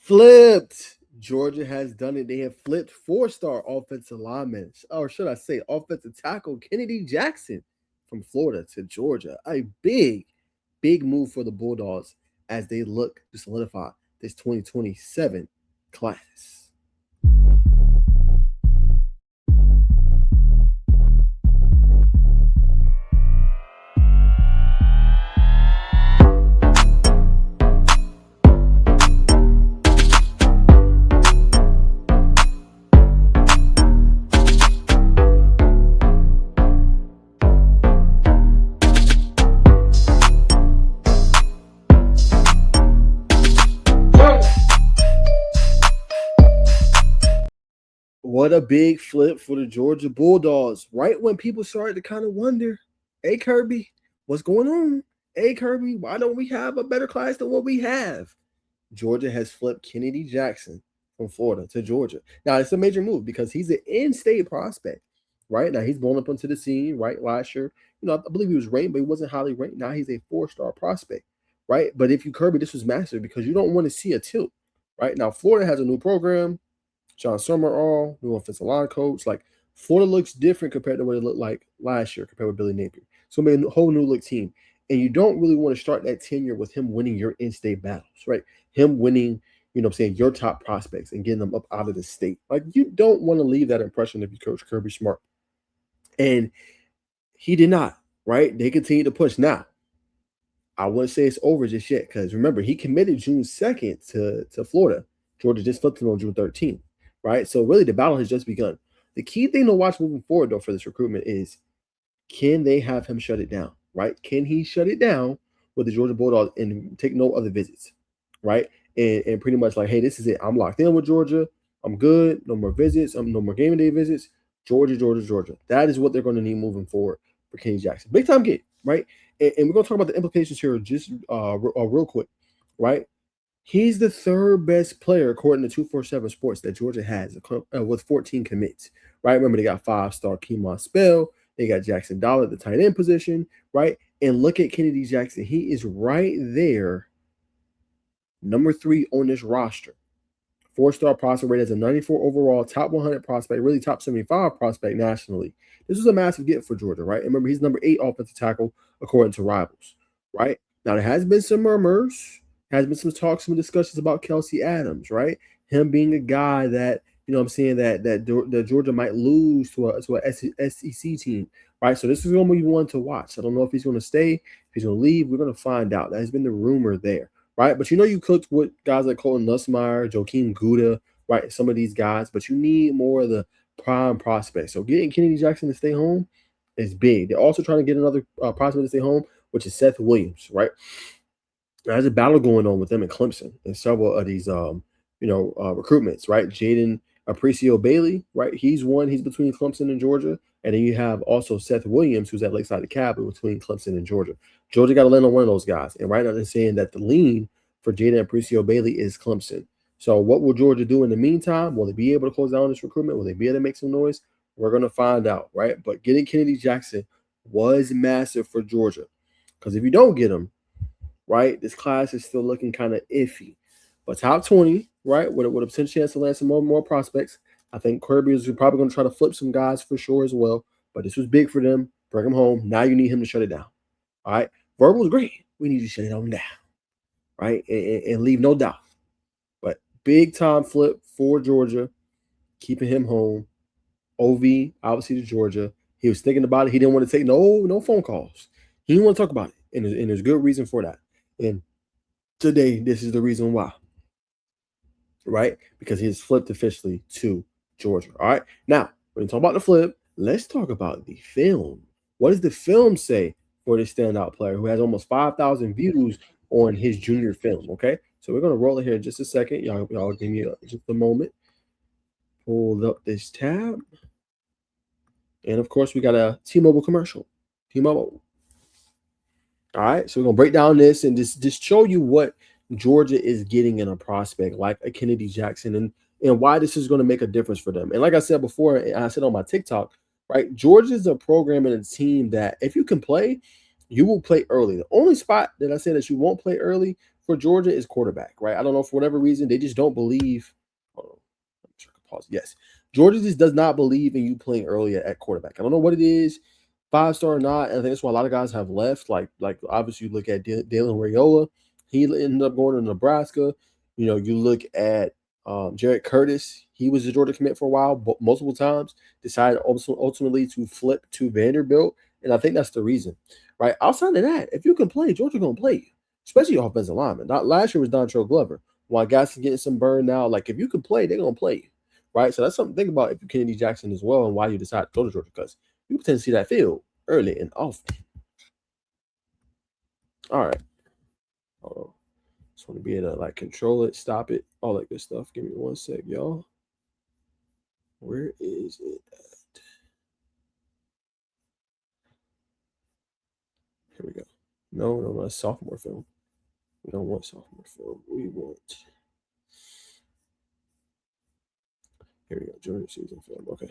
Flipped. Georgia has done it. They have flipped four-star offensive lineman, or should I say offensive tackle, Kennedy Jackson from Florida to Georgia. A big move for the Bulldogs as they look to solidify this 2027 class. What a big flip for the Georgia Bulldogs. Right when people started to kind of wonder, hey, Kirby, what's going on? Hey, Kirby, why don't we have a better class than what we have? Georgia has flipped Kennedy Jackson from Florida to Georgia. Now, it's a major move because he's an in-state prospect, right? Now, he's blown up onto the scene, right, last year. I believe he was ranked, but he wasn't highly ranked. Now he's a four-star prospect, right? But if you Kirby, this was massive because you don't want to see a tilt, right? Now, Florida has a new program. John Summerall, new offensive line coach. Like, Florida looks different compared to what it looked like last year compared with Billy Napier. So maybe a whole new look team. And you don't really want to start that tenure with him winning your in-state battles, right? Him winning, your top prospects and getting them up out of the state. Like, you don't want to leave that impression if you coach Kirby Smart. And he did not, right? They continue to push. Now, I wouldn't say it's over just yet because remember, he committed June 2nd to Florida. Georgia just flipped him on June 13th, right? So really the battle has just begun. The key thing to watch moving forward, though, for this recruitment is can they have him shut it down, right? Can he shut it down with the Georgia Bulldogs and take no other visits, right? And pretty much like, hey, this is it. I'm locked in with Georgia. I'm good. No more visits. No more game day visits. Georgia, Georgia, Georgia. That is what they're going to need moving forward for Kennedy Jackson. Big time get, right? And we're going to talk about the implications here just real quick, right? He's the third best player according to 247 Sports that Georgia has with 14 commits, right? Remember, they got five-star Kemon Spell. They got Jackson Dollar at the tight end position, right? And look at Kennedy Jackson. He is right there, number 3 on this roster. Four-star prospect rated as a 94 overall, top 100 prospect, really top 75 prospect nationally. This was a massive get for Georgia, right? And remember, he's number 8 offensive tackle according to Rivals, right? Now, there has been some murmurs, has been some talks, some discussions about Kelsey Adams, right? Him being a guy that, that Georgia might lose to a SEC team, right? So this is going to be one to watch. I don't know if he's going to stay, if he's going to leave. We're going to find out. That has been the rumor there, right? But you cooked with guys like Colton Nussmeier, Joakim Gouda, right? Some of these guys, but you need more of the prime prospects. So getting Kennedy Jackson to stay home is big. They're also trying to get another prospect to stay home, which is Seth Williams, right? There's a battle going on with them in Clemson in several of these, recruitments, right? Jaden Aparicio Bailey, right? He's between Clemson and Georgia. And then you have also Seth Williams, who's at Lakeside Academy between Clemson and Georgia. Georgia got to land on one of those guys. And right now they're saying that the lean for Jaden Aparicio Bailey is Clemson. So what will Georgia do in the meantime? Will they be able to close down this recruitment? Will they be able to make some noise? We're going to find out, right? But getting Kennedy Jackson was massive for Georgia. Because if you don't get him, right, this class is still looking kind of iffy. But top 20, right, with a potential chance to land some more prospects. I think Kirby is probably going to try to flip some guys for sure as well. But this was big for them. Bring him home. Now you need him to shut it down. All right? Verbal is great. We need to shut it on down, right, and leave no doubt. But big time flip for Georgia, keeping him home. OV, obviously, to Georgia. He was thinking about it. He didn't want to take no phone calls. He didn't want to talk about it. And there's good reason for that. And today, this is the reason why, right? Because he's flipped officially to Georgia. All right. Now, when we talk about the flip, let's talk about the film. What does the film say for this standout player who has almost 5,000 views on his junior film? Okay. So we're going to roll it here in just a second. Y'all give me just a moment. Pull up this tab. And of course, we got a T-Mobile commercial. T-Mobile. All right, so we're going to break down this and just show you what Georgia is getting in a prospect like a Kennedy Jackson and why this is going to make a difference for them. And like I said before, and I said on my TikTok, right, Georgia is a program and a team that if you can play, you will play early. The only spot that I said that you won't play early for Georgia is quarterback, right? I don't know, for whatever reason, they just don't believe. Hold on. Let me check a pause. Yes. Georgia just does not believe in you playing early at quarterback. I don't know what it is, 5-star or not. And I think that's why a lot of guys have left. Like obviously you look at Dalen Rayola. He ended up going to Nebraska. You look at Jarrett Curtis. He was a Georgia commit for a while, but multiple times. Decided ultimately to flip to Vanderbilt. And I think that's the reason, right? Outside of that, if you can play, Georgia going to play you, especially offensive lineman. Not last year was Dontrell Glover. While guys are getting some burn now, like if you can play, they're going to play you, right? So that's something to think about if you're Kennedy Jackson as well, and why you decide to go to Georgia, because you can tend to see that field early and often. All right. Hold on. Just want to be able to like control it, stop it, all that good stuff. Give me 1 sec, y'all. Where is it at? Here we go. No, that's sophomore film. We don't want sophomore film. We want. Here we go. Junior season film. Okay.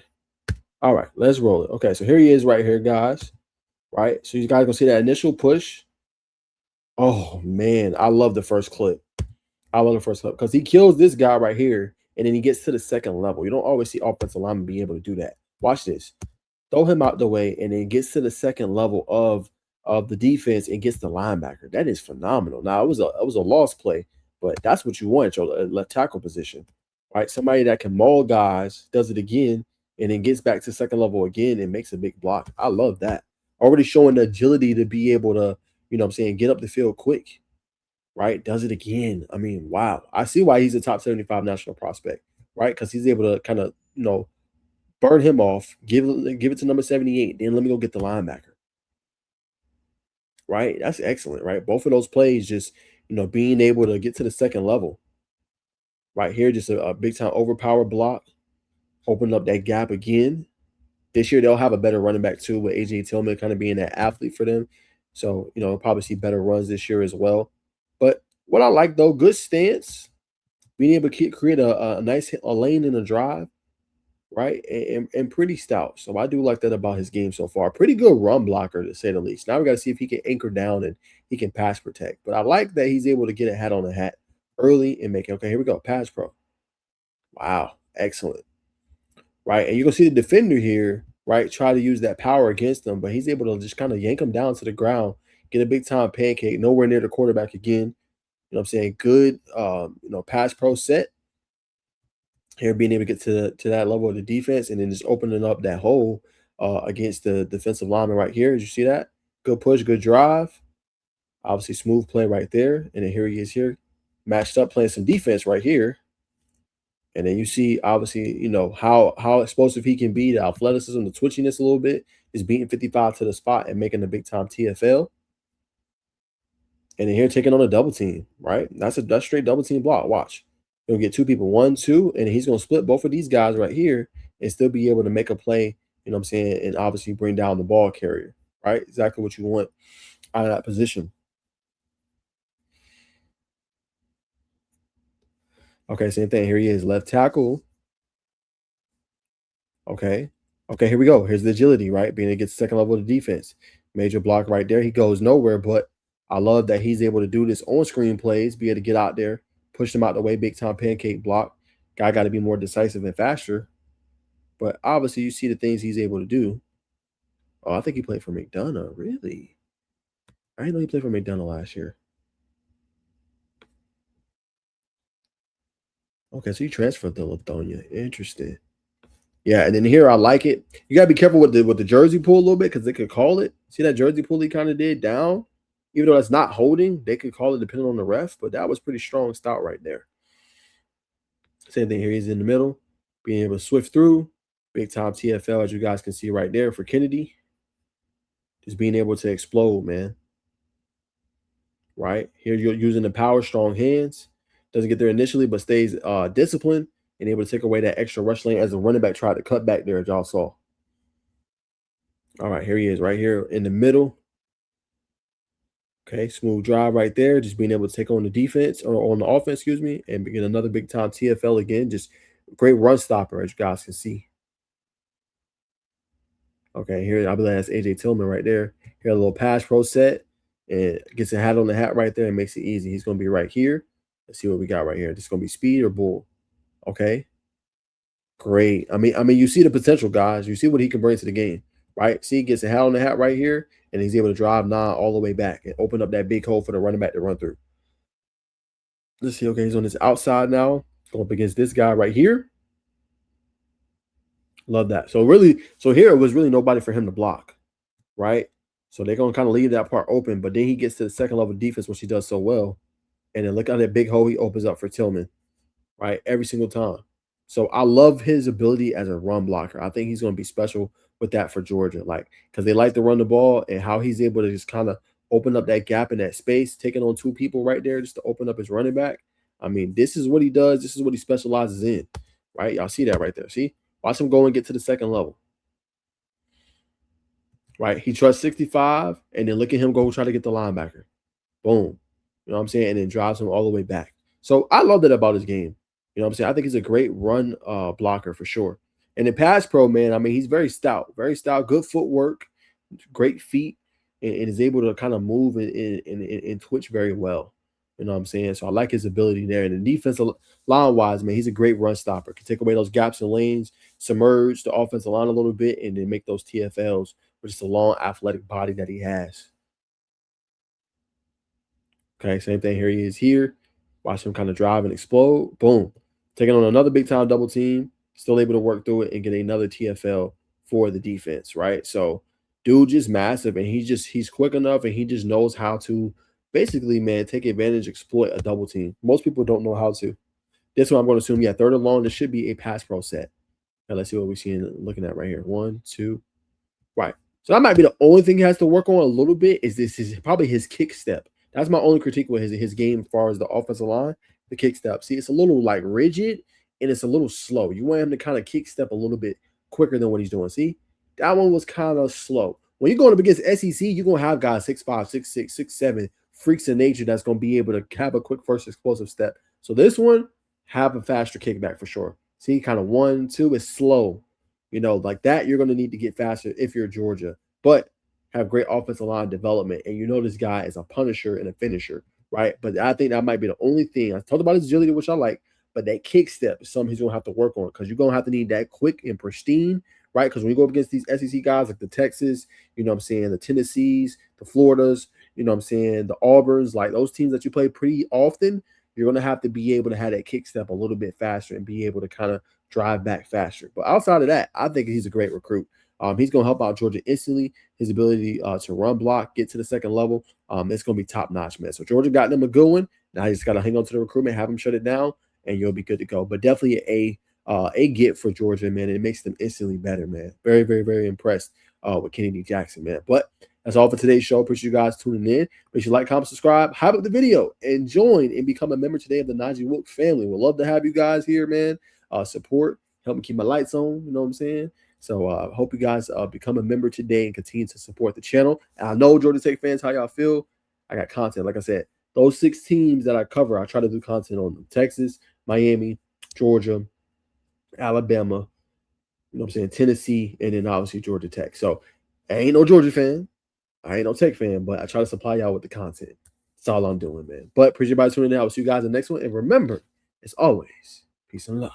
All right, let's roll it. Okay, so here he is right here, guys. Right? So you guys gonna see that initial push. Oh man, I love the first clip. Because he kills this guy right here, and then he gets to the second level. You don't always see offensive linemen be able to do that. Watch this. Throw him out the way, and then gets to the second level of the defense and gets the linebacker. That is phenomenal. Now, it was a lost play, but that's what you want, your left tackle position, right? Somebody that can maul guys, does it again, and then gets back to second level again and makes a big block. I love that. Already showing the agility to be able to, get up the field quick, right? Does it again. I mean, wow. I see why he's a top 75 national prospect, right? Because he's able to kind of, burn him off, give it to number 78, then let me go get the linebacker. Right? That's excellent, right? Both of those plays just, being able to get to the second level. Right here, just a big time overpower block. Open up that gap again. This year they'll have a better running back too, with AJ Tillman kind of being that athlete for them. So, we'll probably see better runs this year as well. But what I like though, good stance, being able to create a nice lane in a drive, right? And pretty stout. So I do like that about his game so far. Pretty good run blocker to say the least. Now we got to see if he can anchor down and he can pass protect. But I like that he's able to get a hat on a hat early and make it. Okay, here we go. Pass pro. Wow, excellent. Right, and you can see the defender here, right, try to use that power against him, but he's able to just kind of yank him down to the ground, get a big time pancake, nowhere near the quarterback again. You know what I'm saying? Good, pass pro set here, being able to get to that level of the defense, and then just opening up that hole against the defensive lineman right here. Did you see that? Good push, good drive. Obviously, smooth play right there. And then here he is here, matched up, playing some defense right here. And then you see, obviously, how explosive he can be, the athleticism, the twitchiness a little bit, is beating 55 to the spot and making a big time TFL. And then here taking on a double team, right? That's straight double team block. Watch. He'll get two people, 1, 2, and he's going to split both of these guys right here and still be able to make a play, you know what I'm saying, and obviously bring down the ball carrier, right? Exactly what you want out of that position. Okay, same thing. Here he is, left tackle. Okay. Okay, here we go. Here's the agility, right? Being able to get second level of the defense. Major block right there. He goes nowhere, but I love that he's able to do this on screen plays, be able to get out there, push them out the way, big time pancake block. Guy got to be more decisive and faster. But obviously, you see the things he's able to do. Oh, I think he played for McDonough. Really? I didn't know he played for McDonough last year. Okay, so he transferred to Lithonia. Interesting. Yeah, and then here I like it. You gotta be careful with the jersey pull a little bit because they could call it. See that jersey pull he kind of did down, even though that's not holding. They could call it depending on the ref, but that was pretty strong stout right there. Same thing here. He's in the middle, being able to swift through, big time TFL as you guys can see right there for Kennedy. Just being able to explode, man. Right here, you're using the power, strong hands. Doesn't get there initially, but stays disciplined and able to take away that extra rush lane as the running back tried to cut back there, as y'all saw. All right, here he is right here in the middle. Okay, smooth drive right there. Just being able to take on the defense or on the offense, excuse me, and get another big time TFL again. Just great run stopper, as you guys can see. Okay, here I believe that's AJ Tillman right there. Here a little pass pro set. and gets a hat on the hat right there and makes it easy. He's going to be right here. Let's see what we got right here. This is going to be speed or bull. Okay. Great. I mean, you see the potential, guys. You see what he can bring to the game, right? See, he gets a hat on the hat right here, and he's able to drive 9 all the way back and open up that big hole for the running back to run through. Let's see. Okay, he's on this outside now, going up against this guy right here. Love that. So here it was really nobody for him to block, right? So they're gonna kind of leave that part open, but then he gets to the second level defense, which he does so well. And then look at that big hole he opens up for Tillman, right? Every single time. So I love his ability as a run blocker. I think he's going to be special with that for Georgia, like because they like to run the ball and how he's able to just kind of open up that gap in that space, taking on 2 people right there just to open up his running back. I mean, this is what he does. This is what he specializes in, right? Y'all see that right there. See, watch him go and get to the second level, right? He trusts 65, and then look at him go try to get the linebacker. Boom. You know what I'm saying? And then drives him all the way back. So I love that about his game. You know what I'm saying? I think he's a great run blocker for sure. And in pass pro, man, I mean, he's very stout, good footwork, great feet, and is able to kind of move and twitch very well. You know what I'm saying? So I like his ability there. And the defensive line wise, man, he's a great run stopper. Can take away those gaps and lanes, submerge the offensive line a little bit, and then make those TFLs with just a long athletic body that he has. Okay, same thing here. He is here. Watch him kind of drive and explode. Boom. Taking on another big time double team. Still able to work through it and get another TFL for the defense, right? So dude just massive, and he's quick enough, and he just knows how to basically, man, take advantage, exploit a double team. Most people don't know how to. This one I'm going to assume, yeah, third and long. This should be a pass pro set. Now let's see what we're seeing, looking at right here. 1, 2. Right. So that might be the only thing he has to work on a little bit is probably his kick step. That's my only critique with his game as far as the offensive line, the kick step. See, it's a little like rigid and it's a little slow. You want him to kind of kick step a little bit quicker than what he's doing. See, that one was kind of slow. When you're going up against SEC, you're going to have guys 6'5", 6'6", 6'7", freaks in nature that's going to be able to have a quick first explosive step. So this one, have a faster kickback for sure. See, kind of 1, 2 is slow. You know, like that, you're going to need to get faster if you're Georgia. But have great offensive line development, and you know this guy is a punisher and a finisher, right? But I think that might be the only thing. I talked about his agility, which I like, but that kick step is something he's going to have to work on because you're going to have to need that quick and pristine, right? Because when you go up against these SEC guys like the Texas, you know what I'm saying, the Tennessees, the Floridas, you know what I'm saying, the Auburns, like those teams that you play pretty often, you're going to have to be able to have that kick step a little bit faster and be able to kind of drive back faster. But outside of that, I think he's a great recruit. He's going to help out Georgia instantly. His ability to run block, get to the second level, it's going to be top-notch, man. So Georgia got them a good one. Now you just got to hang on to the recruitment, have them shut it down, and you'll be good to go. But definitely a get for Georgia, man. It makes them instantly better, man. Very, very, very impressed with Kennedee Jackson, man. But that's all for today's show. Appreciate you guys tuning in. Make sure you like, comment, subscribe, hype up the video, and join and become a member today of the Najee Wilk family. We'd love to have you guys here, man. Support, help me keep my lights on, you know what I'm saying? So I hope you guys become a member today and continue to support the channel. And I know Georgia Tech fans, how y'all feel. I got content. Like I said, those 6 teams that I cover, I try to do content on them. Texas, Miami, Georgia, Alabama, you know what I'm saying, Tennessee, and then obviously Georgia Tech. So I ain't no Georgia fan. I ain't no Tech fan, but I try to supply y'all with the content. That's all I'm doing, man. But appreciate everybody tuning in. I'll see you guys in the next one. And remember, as always, peace and love.